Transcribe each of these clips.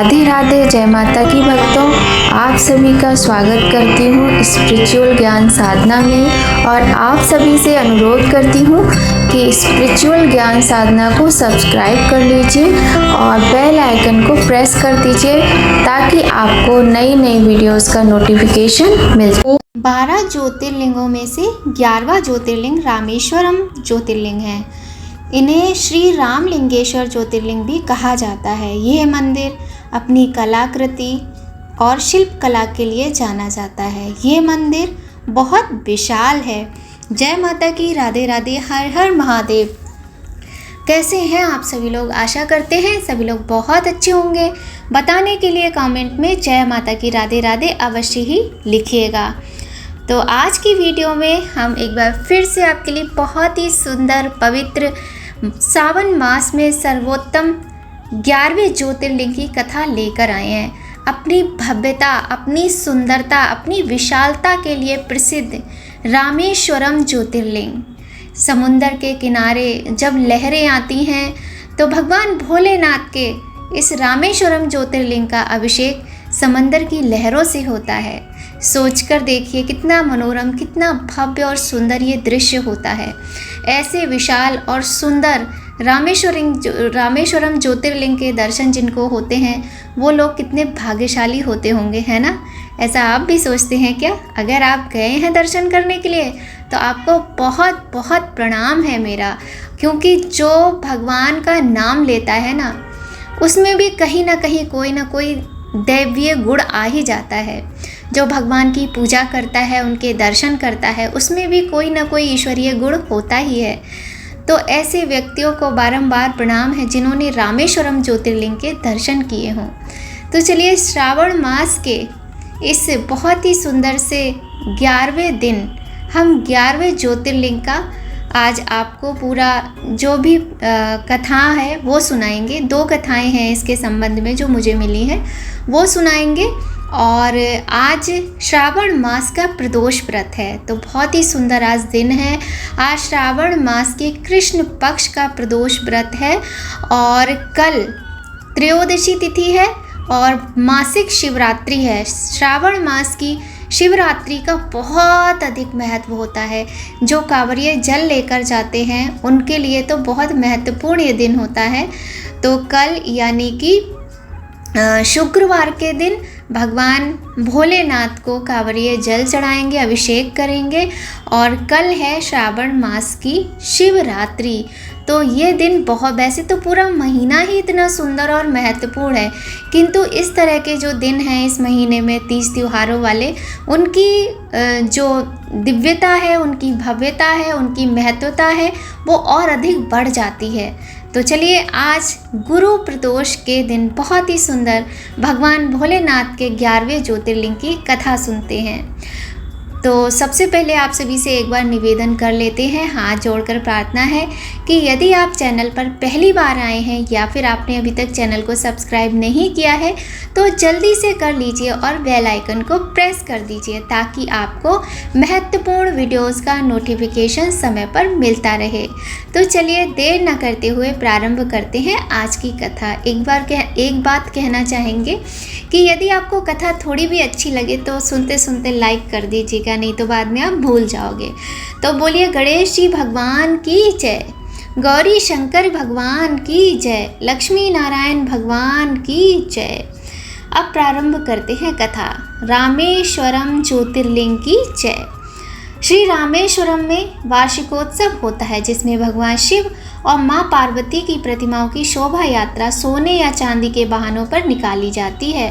राधे राधे, जय माता की भक्तों। आप सभी का स्वागत करती हूँ स्पिरिचुअल ज्ञान साधना में और आप सभी से अनुरोध करती हूँ कि स्पिरिचुअल ज्ञान साधना को सब्सक्राइब कर लीजिए और बेल आइकन को प्रेस कर दीजिए ताकि आपको नई नई वीडियोस का नोटिफिकेशन मिल जाए। 12 ज्योतिर्लिंगों में से 11वां ज्योतिर्लिंग रामेश्वरम ज्योतिर्लिंग है। इन्हें श्री रामलिंगेश्वर ज्योतिर्लिंग भी कहा जाता है। यह मंदिर अपनी कलाकृति और शिल्प कला के लिए जाना जाता है। यह मंदिर बहुत विशाल है। जय माता की, राधे राधे, हर हर महादेव। कैसे हैं आप सभी लोग? आशा करते हैं सभी लोग बहुत अच्छे होंगे। बताने के लिए कमेंट में जय माता की, राधे राधे अवश्य ही लिखिएगा। तो आज की वीडियो में हम एक बार फिर से आपके लिए बहुत ही सुंदर पवित्र सावन मास में सर्वोत्तम 11वें ज्योतिर्लिंग की कथा लेकर आए हैं। अपनी भव्यता, अपनी सुंदरता, अपनी विशालता के लिए प्रसिद्ध रामेश्वरम ज्योतिर्लिंग। समुंदर के किनारे जब लहरें आती हैं तो भगवान भोलेनाथ के इस रामेश्वरम ज्योतिर्लिंग का अभिषेक समंदर की लहरों से होता है। सोचकर देखिए कितना मनोरम, कितना भव्य और सुंदर ये दृश्य होता है। ऐसे विशाल और सुंदर रामेश्वरम ज्योतिर्लिंग के दर्शन जिनको होते हैं वो लोग कितने भाग्यशाली होते होंगे, है ना? ऐसा आप भी सोचते हैं क्या? अगर आप गए हैं दर्शन करने के लिए तो आपको बहुत बहुत प्रणाम है मेरा, क्योंकि जो भगवान का नाम लेता है ना उसमें भी कहीं ना कहीं कोई ना कोई दैवीय गुण आ ही जाता है। जो भगवान की पूजा करता है, उनके दर्शन करता है, उसमें भी कोई ना कोई ईश्वरीय गुण होता ही है। तो ऐसे व्यक्तियों को बारंबार प्रणाम है जिन्होंने रामेश्वरम ज्योतिर्लिंग के दर्शन किए हों। तो चलिए श्रावण मास के इस बहुत ही सुंदर से 11वें दिन हम 11वें ज्योतिर्लिंग का आज आपको पूरा जो भी कथा है वो सुनाएंगे। 2 कथाएं हैं इसके संबंध में जो मुझे मिली हैं वो सुनाएंगे। और आज श्रावण मास का प्रदोष व्रत है तो बहुत ही सुंदर आज दिन है। आज श्रावण मास के कृष्ण पक्ष का प्रदोष व्रत है और कल त्रयोदशी तिथि है और मासिक शिवरात्रि है। श्रावण मास की शिवरात्रि का बहुत अधिक महत्व होता है। जो कांवरिये जल लेकर जाते हैं उनके लिए तो बहुत महत्वपूर्ण ये दिन होता है। तो कल यानी कि शुक्रवार के दिन भगवान भोलेनाथ को कांवरिये जल चढ़ाएंगे, अभिषेक करेंगे और कल है श्रावण मास की शिवरात्रि। तो ये दिन बहुत, वैसे तो पूरा महीना ही इतना सुंदर और महत्वपूर्ण है, किंतु इस तरह के जो दिन हैं इस महीने में 30 त्योहारों वाले, उनकी जो दिव्यता है, उनकी भव्यता है, उनकी महत्वता है वो और अधिक बढ़ जाती है। तो चलिए आज गुरु प्रदोष के दिन बहुत ही सुंदर भगवान भोलेनाथ के 11वें ज्योतिर्लिंग की कथा सुनते हैं। तो सबसे पहले आप सभी से एक बार निवेदन कर लेते हैं, हाथ जोड़कर प्रार्थना है कि यदि आप चैनल पर पहली बार आए हैं या फिर आपने अभी तक चैनल को सब्सक्राइब नहीं किया है तो जल्दी से कर लीजिए और बेल आइकन को प्रेस कर दीजिए ताकि आपको महत्वपूर्ण वीडियोस का नोटिफिकेशन समय पर मिलता रहे। तो चलिए देर न करते हुए प्रारंभ करते हैं आज की कथा। एक बात कहना चाहेंगे कि यदि आपको कथा थोड़ी भी अच्छी लगे तो सुनते सुनते लाइक कर दीजिएगा, नहीं तो बाद में आप भूल जाओगे। तो बोलिए गणेश जी भगवान की जय, गौरी शंकर भगवान की जय, लक्ष्मी नारायण भगवान की जय। अब प्रारंभ करते हैं कथा। रामेश्वरम ज्योतिर्लिंग की जय। श्री रामेश्वरम में वार्षिकोत्सव होता है जिसमें भगवान शिव और माँ पार्वती की प्रतिमाओं की शोभा यात्रा सोने या चांदी के वाहनों पर निकाली जाती है।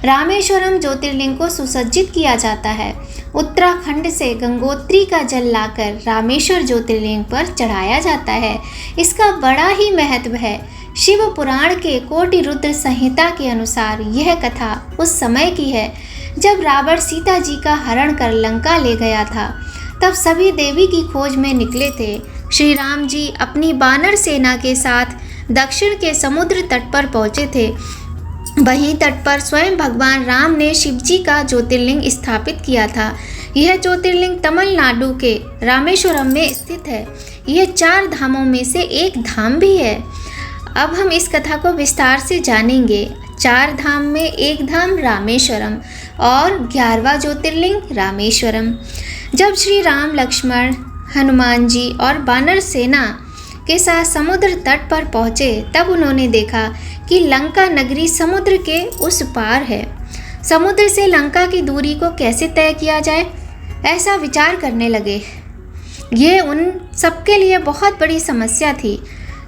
रामेश्वरम ज्योतिर्लिंग को सुसज्जित किया जाता है। उत्तराखंड से गंगोत्री का जल लाकर रामेश्वर ज्योतिर्लिंग पर चढ़ाया जाता है। इसका बड़ा ही महत्व है। शिव पुराण के कोटि रुद्र संहिता के अनुसार यह कथा उस समय की है जब रावण सीता जी का हरण कर लंका ले गया था। तब सभी देवी की खोज में निकले थे। श्री राम जी अपनी वानर सेना के साथ दक्षिण के समुद्र तट पर पहुँचे थे। वहीं तट पर स्वयं भगवान राम ने शिव जी का ज्योतिर्लिंग स्थापित किया था। यह ज्योतिर्लिंग तमिलनाडु के रामेश्वरम में स्थित है। यह 4 धामों में से एक धाम भी है। अब हम इस कथा को विस्तार से जानेंगे। 4 धाम में एक धाम रामेश्वरम और 11वां ज्योतिर्लिंग रामेश्वरम। जब श्री राम, लक्ष्मण, हनुमान जी और वानर सेना के साथ समुद्र तट पर पहुँचे तब उन्होंने देखा कि लंका नगरी समुद्र के उस पार है। समुद्र से लंका की दूरी को कैसे तय किया जाए, ऐसा विचार करने लगे। ये उन सबके लिए बहुत बड़ी समस्या थी,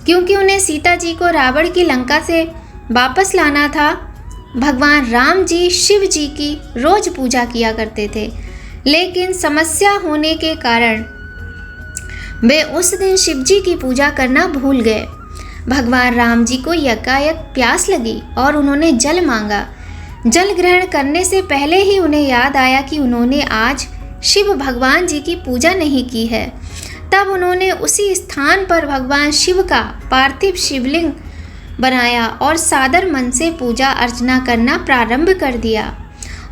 क्योंकि उन्हें सीता जी को रावण की लंका से वापस लाना था। भगवान राम जी शिव जी की रोज पूजा किया करते थे, लेकिन समस्या होने के कारण वे उस दिन शिव जी की पूजा करना भूल गए। भगवान राम जी को यकायक प्यास लगी और उन्होंने जल मांगा। जल ग्रहण करने से पहले ही उन्हें याद आया कि उन्होंने आज शिव भगवान जी की पूजा नहीं की है। तब उन्होंने उसी स्थान पर भगवान शिव का पार्थिव शिवलिंग बनाया और सादर मन से पूजा अर्चना करना प्रारंभ कर दिया।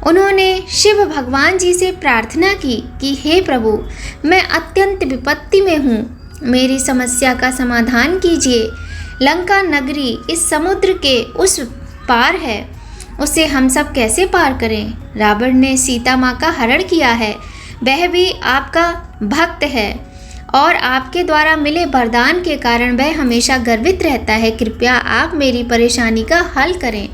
उन्होंने शिव भगवान जी से प्रार्थना की कि हे प्रभु, मैं अत्यंत विपत्ति में हूँ, मेरी समस्या का समाधान कीजिए। लंका नगरी इस समुद्र के उस पार है, उसे हम सब कैसे पार करें? रावण ने सीता माँ का हरण किया है, वह भी आपका भक्त है और आपके द्वारा मिले वरदान के कारण वह हमेशा गर्वित रहता है। कृपया आप मेरी परेशानी का हल करें।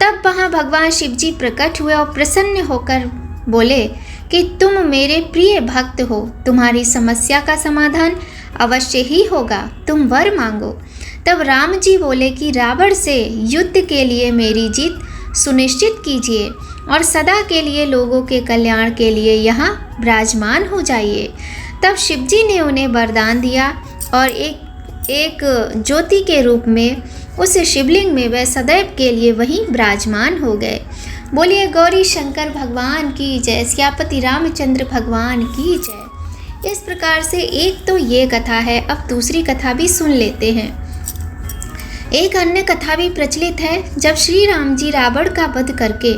तब वहाँ भगवान शिव जी प्रकट हुए और प्रसन्न होकर बोले कि तुम मेरे प्रिय भक्त हो, तुम्हारी समस्या का समाधान अवश्य ही होगा, तुम वर मांगो। तब राम जी बोले कि रावण से युद्ध के लिए मेरी जीत सुनिश्चित कीजिए और सदा के लिए लोगों के कल्याण के लिए यहाँ विराजमान हो जाइए। तब शिव जी ने उन्हें वरदान दिया और एक ज्योति के रूप में उस शिवलिंग में वह सदैव के लिए वहीं विराजमान हो गए। बोलिए गौरी शंकर भगवान की जय, सियापति रामचंद्र भगवान की जय। इस प्रकार से एक तो ये कथा है। अब दूसरी कथा भी सुन लेते हैं। एक अन्य कथा भी प्रचलित है। जब श्री राम जी रावण का वध करके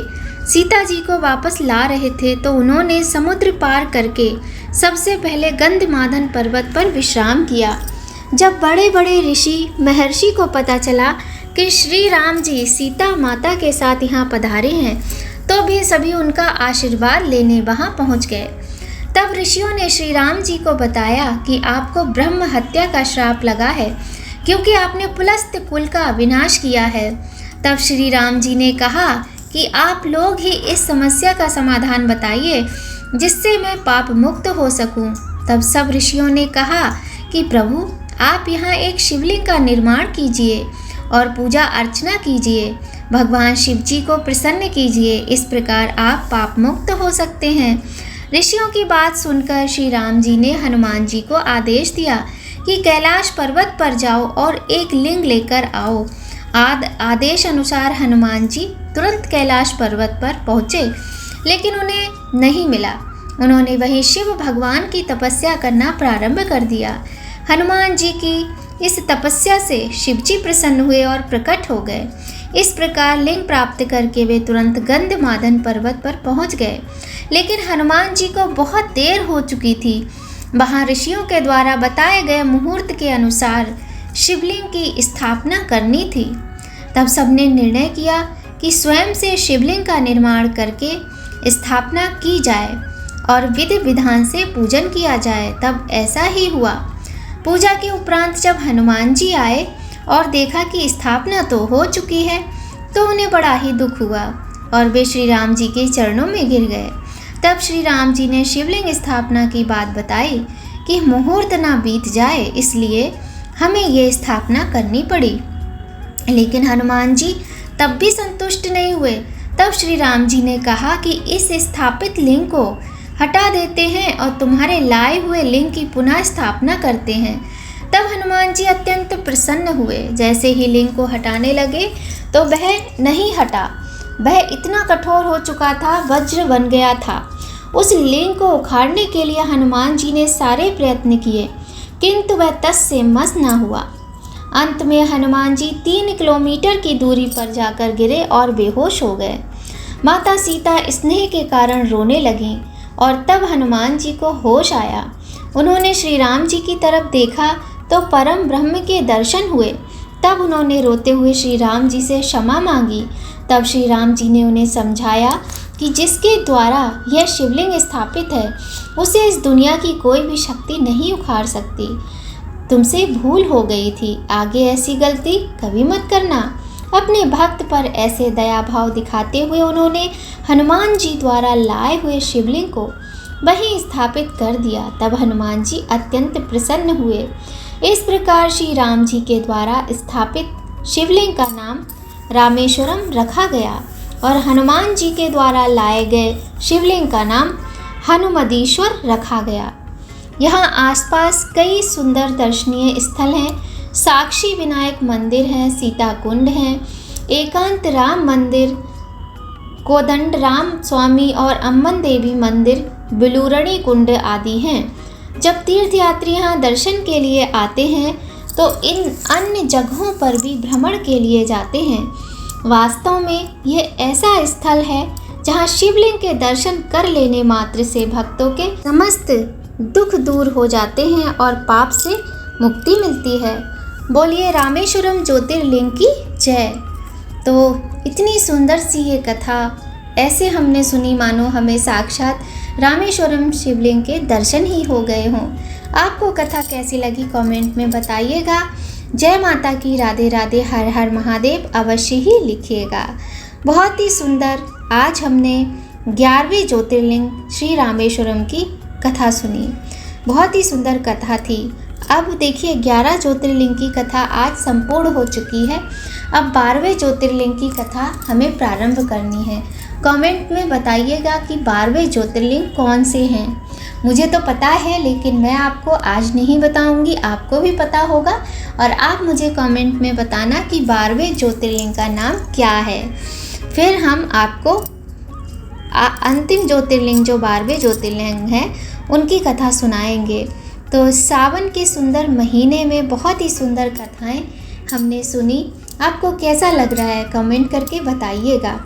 सीता जी को वापस ला रहे थे तो उन्होंने समुद्र पार करके सबसे पहले गंधमादन पर्वत पर विश्राम किया। जब बड़े बड़े ऋषि महर्षि को पता चला कि श्री राम जी सीता माता के साथ यहाँ पधारे हैं तो भी सभी उनका आशीर्वाद लेने वहाँ पहुँच गए। तब ऋषियों ने श्री राम जी को बताया कि आपको ब्रह्म हत्या का श्राप लगा है, क्योंकि आपने पुलस्त्य कुल का विनाश किया है। तब श्री राम जी ने कहा कि आप लोग ही इस समस्या का समाधान बताइए जिससे मैं पाप मुक्त हो सकूं। तब सब ऋषियों ने कहा कि प्रभु, आप यहाँ एक शिवलिंग का निर्माण कीजिए और पूजा अर्चना कीजिए, भगवान शिव जी को प्रसन्न कीजिए, इस प्रकार आप पाप मुक्त हो सकते हैं। ऋषियों की बात सुनकर श्री राम जी ने हनुमान जी को आदेश दिया कि कैलाश पर्वत पर जाओ और एक लिंग लेकर आओ। आदेश अनुसार हनुमान जी तुरंत कैलाश पर्वत पर पहुँचे, लेकिन उन्हें नहीं मिला। उन्होंने वहीं शिव भगवान की तपस्या करना प्रारंभ कर दिया। हनुमान जी की इस तपस्या से शिव जी प्रसन्न हुए और प्रकट हो गए। इस प्रकार लिंग प्राप्त करके वे तुरंत गंधमादन पर्वत पर पहुंच गए, लेकिन हनुमान जी को बहुत देर हो चुकी थी। वहां ऋषियों के द्वारा बताए गए मुहूर्त के अनुसार शिवलिंग की स्थापना करनी थी। तब सबने निर्णय किया कि स्वयं से शिवलिंग का निर्माण करके स्थापना की जाए और विधि विधान से पूजन किया जाए। तब ऐसा ही हुआ। पूजा के उपरांत जब हनुमान जी आए और देखा कि स्थापना तो हो चुकी है तो उन्हें बड़ा ही दुख हुआ और वे श्री राम जी के चरणों में गिर गए। तब श्री राम जी ने शिवलिंग स्थापना की बात बताई कि मुहूर्त ना बीत जाए, इसलिए हमें ये स्थापना करनी पड़ी। लेकिन हनुमान जी तब भी संतुष्ट नहीं हुए। तब श्री राम जी ने कहा कि इस स्थापित लिंग को हटा देते हैं और तुम्हारे लाए हुए लिंग की पुनः स्थापना करते हैं। तब हनुमान जी अत्यंत प्रसन्न हुए। जैसे ही लिंग को हटाने लगे तो वह नहीं हटा। वह इतना कठोर हो चुका था, वज्र बन गया था। उस लिंग को उखाड़ने के लिए हनुमान जी ने सारे प्रयत्न किए, किंतु वह तस से मस न हुआ। अंत में हनुमान जी 3 किलोमीटर की दूरी पर जाकर गिरे और बेहोश हो गए। माता सीता स्नेह के कारण रोने लगीं और तब हनुमान जी को होश आया। उन्होंने श्री राम जी की तरफ देखा तो परम ब्रह्म के दर्शन हुए। तब उन्होंने रोते हुए श्री राम जी से क्षमा मांगी। तब श्री राम जी ने उन्हें समझाया कि जिसके द्वारा यह शिवलिंग स्थापित है उसे इस दुनिया की कोई भी शक्ति नहीं उखाड़ सकती। तुमसे भूल हो गई थी, आगे ऐसी गलती कभी मत करना। अपने भक्त पर ऐसे दया भाव दिखाते हुए उन्होंने हनुमान जी द्वारा लाए हुए शिवलिंग को वहीं स्थापित कर दिया। तब हनुमान जी अत्यंत प्रसन्न हुए। इस प्रकार श्री राम जी के द्वारा स्थापित शिवलिंग का नाम रामेश्वरम रखा गया और हनुमान जी के द्वारा लाए गए शिवलिंग का नाम हनुमदीश्वर रखा गया। यहाँ आसपास कई सुंदर दर्शनीय स्थल हैं। साक्षी विनायक मंदिर है, सीता कुंड है, एकांत राम मंदिर, कोदंड राम स्वामी और अम्मन देवी मंदिर, बिलूरणी कुंड आदि हैं। जब तीर्थयात्री यहाँ दर्शन के लिए आते हैं तो इन अन्य जगहों पर भी भ्रमण के लिए जाते हैं। वास्तव में ये ऐसा स्थल है जहाँ शिवलिंग के दर्शन कर लेने मात्र से भक्तों के समस्त दुख दूर हो जाते हैं और पाप से मुक्ति मिलती है। बोलिए रामेश्वरम ज्योतिर्लिंग की जय। तो इतनी सुंदर सी ये कथा ऐसे हमने सुनी मानो हमें साक्षात रामेश्वरम शिवलिंग के दर्शन ही हो गए हों। आपको कथा कैसी लगी कमेंट में बताइएगा। जय माता की, राधे राधे, हर हर महादेव अवश्य ही लिखिएगा। बहुत ही सुंदर आज हमने 11वें ज्योतिर्लिंग श्री रामेश्वरम की कथा सुनी। बहुत ही सुंदर कथा थी। अब देखिए 11 ज्योतिर्लिंग की कथा आज संपूर्ण हो चुकी है। अब 12वें ज्योतिर्लिंग की कथा हमें प्रारंभ करनी है। कमेंट में बताइएगा कि 12वें ज्योतिर्लिंग कौन से हैं। मुझे तो पता है लेकिन मैं आपको आज नहीं बताऊंगी, आपको भी पता होगा और आप मुझे कमेंट में बताना कि 12वें ज्योतिर्लिंग का नाम क्या है। फिर हम आपको अंतिम ज्योतिर्लिंग जो 12वें ज्योतिर्लिंग है उनकी कथा सुनाएंगे। तो सावन के सुंदर महीने में बहुत ही सुंदर कथाएं हमने सुनी। आपको कैसा लग रहा है कमेंट करके बताइएगा।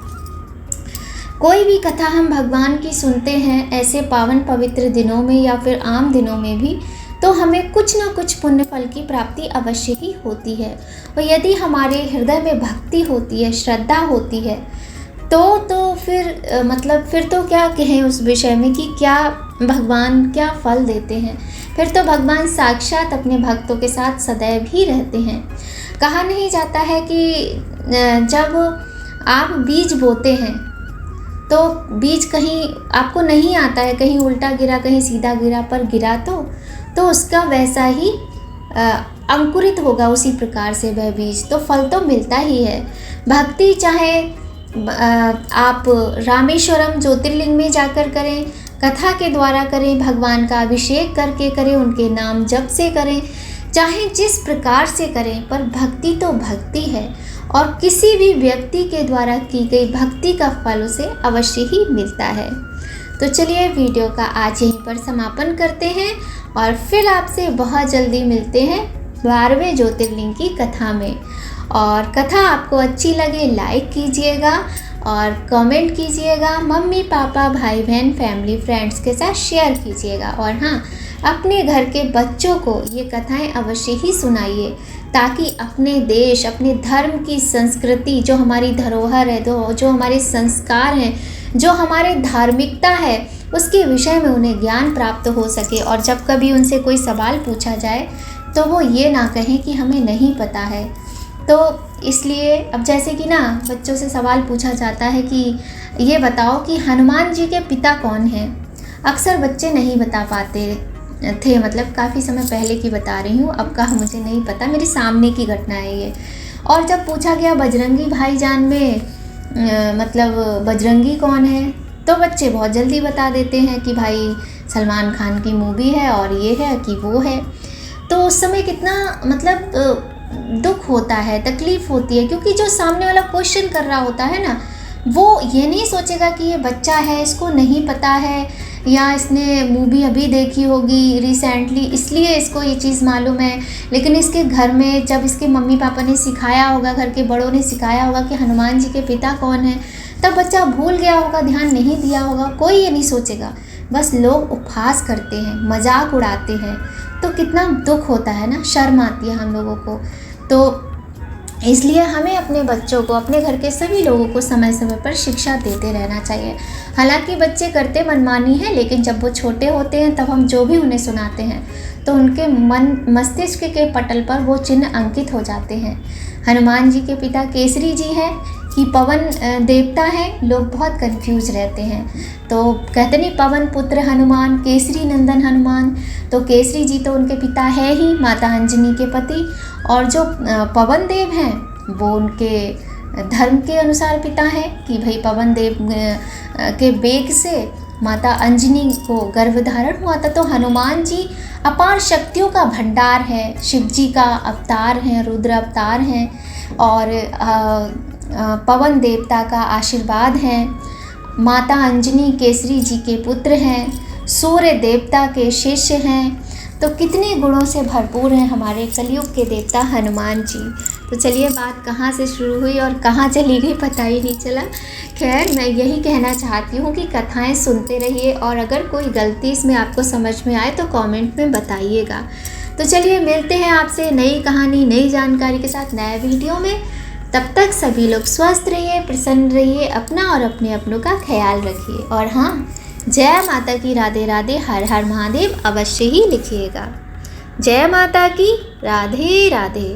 कोई भी कथा हम भगवान की सुनते हैं ऐसे पावन पवित्र दिनों में या फिर आम दिनों में भी, तो हमें कुछ ना कुछ पुण्य फल की प्राप्ति अवश्य ही होती है। और यदि हमारे हृदय में भक्ति होती है, श्रद्धा होती है, तो फिर तो क्या कहें उस विषय में कि क्या भगवान क्या फल देते हैं। फिर तो भगवान साक्षात अपने भक्तों के साथ सदैव ही रहते हैं। कहा नहीं जाता है कि जब आप बीज बोते हैं तो बीज कहीं आपको नहीं आता है, कहीं उल्टा गिरा कहीं सीधा गिरा, पर गिरा तो उसका वैसा ही अंकुरित होगा उसी प्रकार से वह बीज, तो फल तो मिलता ही है। भक्ति चाहे आप रामेश्वरम ज्योतिर्लिंग में जाकर करें, कथा के द्वारा करें, भगवान का अभिषेक करके करें, उनके नाम जप से करें, चाहे जिस प्रकार से करें, पर भक्ति तो भक्ति है और किसी भी व्यक्ति के द्वारा की गई भक्ति का फल उसे अवश्य ही मिलता है। तो चलिए वीडियो का आज यहीं पर समापन करते हैं और फिर आपसे बहुत जल्दी मिलते हैं 12वें ज्योतिर्लिंग की कथा में। और कथा आपको अच्छी लगे लाइक कीजिएगा और कमेंट कीजिएगा, मम्मी पापा भाई बहन फैमिली फ्रेंड्स के साथ शेयर कीजिएगा। और हाँ, अपने घर के बच्चों को ये कथाएं अवश्य ही सुनाइए ताकि अपने देश, अपने धर्म की संस्कृति, जो हमारी धरोहर है, जो हमारे संस्कार हैं, जो हमारे धार्मिकता है, उसके विषय में उन्हें ज्ञान प्राप्त हो सके। और जब कभी उनसे कोई सवाल पूछा जाए तो वो ये ना कहें कि हमें नहीं पता है। तो इसलिए अब जैसे कि ना बच्चों से सवाल पूछा जाता है कि ये बताओ कि हनुमान जी के पिता कौन हैं, अक्सर बच्चे नहीं बता पाते थे, मतलब काफ़ी समय पहले की बता रही हूँ, अब का मुझे नहीं पता, मेरे सामने की घटना है ये। और जब पूछा गया बजरंगी भाईजान में मतलब बजरंगी कौन है, तो बच्चे बहुत जल्दी बता देते हैं कि भाई सलमान खान की मूवी है और ये है कि वो है। तो उस समय कितना मतलब दुख होता है, तकलीफ़ होती है, क्योंकि जो सामने वाला क्वेश्चन कर रहा होता है ना, वो ये नहीं सोचेगा कि ये बच्चा है, इसको नहीं पता है, या इसने मूवी अभी देखी होगी रिसेंटली इसलिए इसको ये चीज़ मालूम है। लेकिन इसके घर में जब इसके मम्मी पापा ने सिखाया होगा, घर के बड़ों ने सिखाया होगा कि हनुमान जी के पिता कौन है, तब बच्चा भूल गया होगा, ध्यान नहीं दिया होगा, कोई ये नहीं सोचेगा। बस लोग उपहास करते हैं, मजाक उड़ाते हैं, तो कितना दुख होता है ना, शर्म आती है हम लोगों को। तो इसलिए हमें अपने बच्चों को, अपने घर के सभी लोगों को समय समय पर शिक्षा देते रहना चाहिए। हालांकि बच्चे करते मनमानी है, लेकिन जब वो छोटे होते हैं तब हम जो भी उन्हें सुनाते हैं तो उनके मन मस्तिष्क के पटल पर वो चिन्ह अंकित हो जाते हैं। हनुमान जी के पिता केसरी जी हैं कि पवन देवता हैं, लोग बहुत कंफ्यूज रहते हैं। तो कहते नहीं, पवन पुत्र हनुमान, केसरी नंदन हनुमान। तो केसरी जी तो उनके पिता है ही, माता अंजनी के पति। और जो पवन देव हैं वो उनके धर्म के अनुसार पिता हैं कि भाई पवन देव के बेग से माता अंजनी को गर्भ धारण हुआ था। तो हनुमान जी अपार शक्तियों का भंडार है, शिव जी का अवतार हैं, रुद्र अवतार हैं और पवन देवता का आशीर्वाद है। माता अंजनी केसरी जी के पुत्र हैं, सूर्य देवता के शिष्य हैं। तो कितने गुणों से भरपूर हैं हमारे कलयुग के देवता हनुमान जी। तो चलिए, बात कहाँ से शुरू हुई और कहाँ चली गई पता ही नहीं चला। खैर, मैं यही कहना चाहती हूँ कि कथाएं सुनते रहिए और अगर कोई गलती इसमें आपको समझ में आए तो कमेंट में बताइएगा। तो चलिए, मिलते हैं आपसे नई कहानी, नई जानकारी के साथ नए वीडियो में। तब तक सभी लोग स्वस्थ रहिए, प्रसन्न रहिए, अपना और अपने अपनों का ख्याल रखिए। और हाँ, जय माता की, राधे राधे, हर हर महादेव अवश्य ही लिखिएगा। जय माता की, राधे राधे।